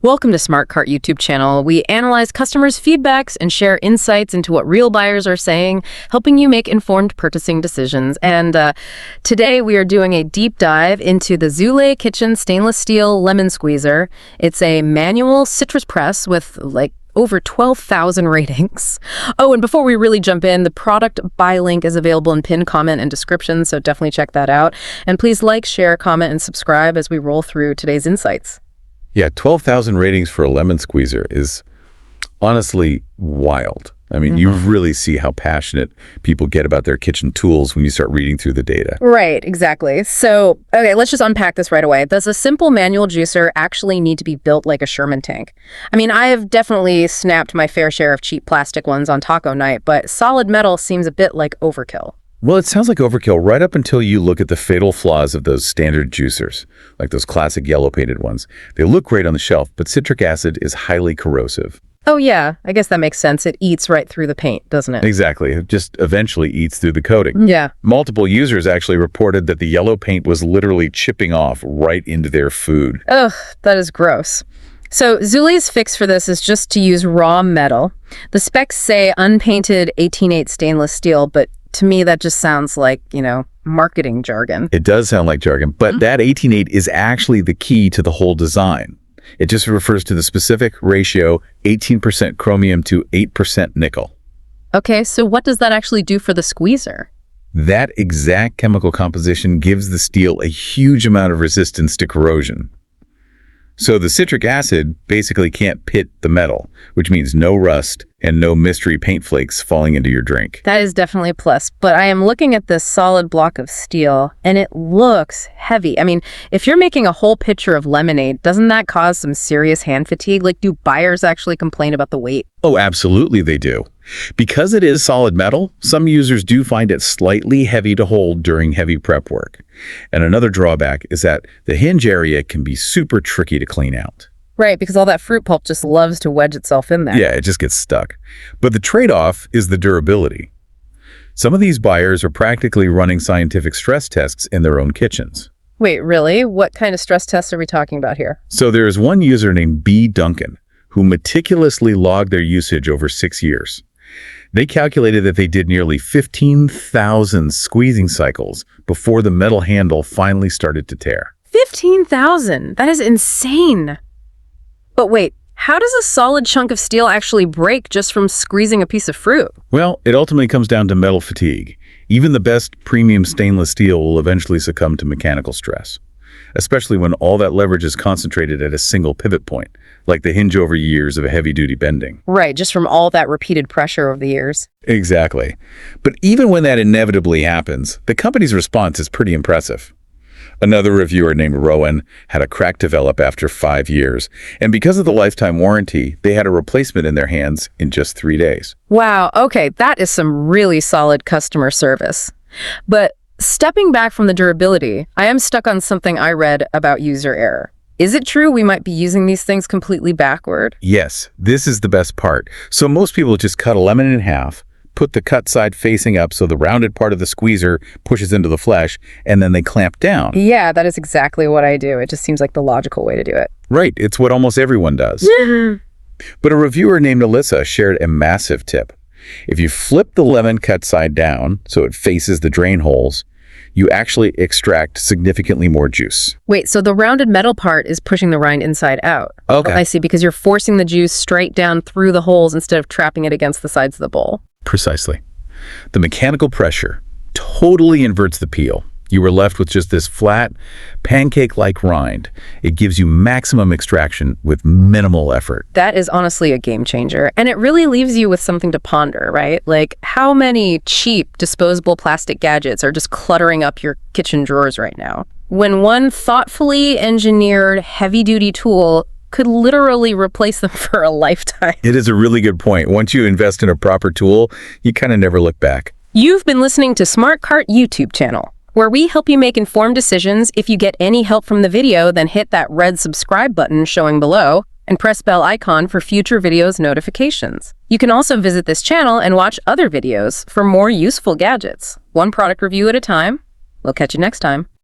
Welcome to SmartCart YouTube channel. We analyze customers' feedbacks and share insights into what real buyers are saying, helping you make informed purchasing decisions. And today we are doing a deep dive into the Zule Kitchen stainless steel lemon squeezer. It's a manual citrus press with over 12,000 ratings. Oh, and before we really jump in, the product buy link is available in pinned comment and description, so definitely check that out. And please like, share, comment, and subscribe as we roll through today's insights. Yeah, 12,000 ratings for a lemon squeezer is honestly wild. I mean, you really see how passionate people get about their kitchen tools when you start reading through the data. Right, exactly. So, okay, let's just unpack this right away. Does a simple manual juicer actually need to be built like a Sherman tank? I mean, I have definitely snapped my fair share of cheap plastic ones on taco night, but solid metal seems a bit like overkill. Well, it sounds like overkill right up until you look at the fatal flaws of those standard juicers, like those classic yellow painted ones. They look great on the shelf, but citric acid is highly corrosive. Oh yeah, I guess that makes sense. It eats right through the paint, doesn't it? Exactly. It just eventually eats through the coating. Yeah. Multiple users actually reported that the yellow paint was literally chipping off right into their food. Ugh, that is gross. So Zule's fix for this is just to use raw metal. The specs say unpainted 18/8 stainless steel, but to me that just sounds like, marketing jargon. It does sound like jargon, but that 18/8 is actually the key to the whole design. It just refers to the specific ratio 18% chromium to 8% nickel. Okay, so what does that actually do for the squeezer? That exact chemical composition gives the steel a huge amount of resistance to corrosion. So the citric acid basically can't pit the metal, which means no rust and no mystery paint flakes falling into your drink. That is definitely a plus, but I am looking at this solid block of steel, and it looks heavy. I mean, if you're making a whole pitcher of lemonade, doesn't that cause some serious hand fatigue? Do buyers actually complain about the weight? Oh, absolutely they do. Because it is solid metal, some users do find it slightly heavy to hold during heavy prep work. And another drawback is that the hinge area can be super tricky to clean out. Right, because all that fruit pulp just loves to wedge itself in there. Yeah, it just gets stuck. But the trade-off is the durability. Some of these buyers are practically running scientific stress tests in their own kitchens. Wait, really? What kind of stress tests are we talking about here? So there is one user named B. Duncan who meticulously logged their usage over 6 years. They calculated that they did nearly 15,000 squeezing cycles before the metal handle finally started to tear. 15,000? That is insane. But wait, how does a solid chunk of steel actually break just from squeezing a piece of fruit? Well, it ultimately comes down to metal fatigue. Even the best premium stainless steel will eventually succumb to mechanical stress, especially when all that leverage is concentrated at a single pivot point, like the hinge over years of a heavy-duty bending. Right, just from all that repeated pressure over the years. Exactly. But even when that inevitably happens, the company's response is pretty impressive. Another reviewer named Rowan had a crack develop after 5 years, and because of the lifetime warranty, they had a replacement in their hands in just 3 days. Wow, okay, that is some really solid customer service. But stepping back from the durability, I am stuck on something I read about user error. Is it true we might be using these things completely backward? Yes, this is the best part. So most people just cut a lemon in half, put the cut side facing up so the rounded part of the squeezer pushes into the flesh, and then they clamp down. Yeah, that is exactly what I do. It just seems like the logical way to do it. Right, it's what almost everyone does. But a reviewer named Alyssa shared a massive tip. If you flip the lemon cut side down so it faces the drain holes, you actually extract significantly more juice. Wait, so the rounded metal part is pushing the rind inside out. Okay. I see, because you're forcing the juice straight down through the holes instead of trapping it against the sides of the bowl. Precisely. The mechanical pressure totally inverts the peel. You are left with just this flat, pancake-like rind. It gives you maximum extraction with minimal effort. That is honestly a game changer. And it really leaves you with something to ponder, right? How many cheap, disposable plastic gadgets are just cluttering up your kitchen drawers right now, when one thoughtfully engineered, heavy-duty tool could literally replace them for a lifetime? It is a really good point. Once you invest in a proper tool, you kind of never look back. You've been listening to SmartCart YouTube channel, where we help you make informed decisions. If you get any help from the video, then hit that red subscribe button showing below and press bell icon for future videos notifications. You can also visit this channel and watch other videos for more useful gadgets. One product review at a time. We'll catch you next time.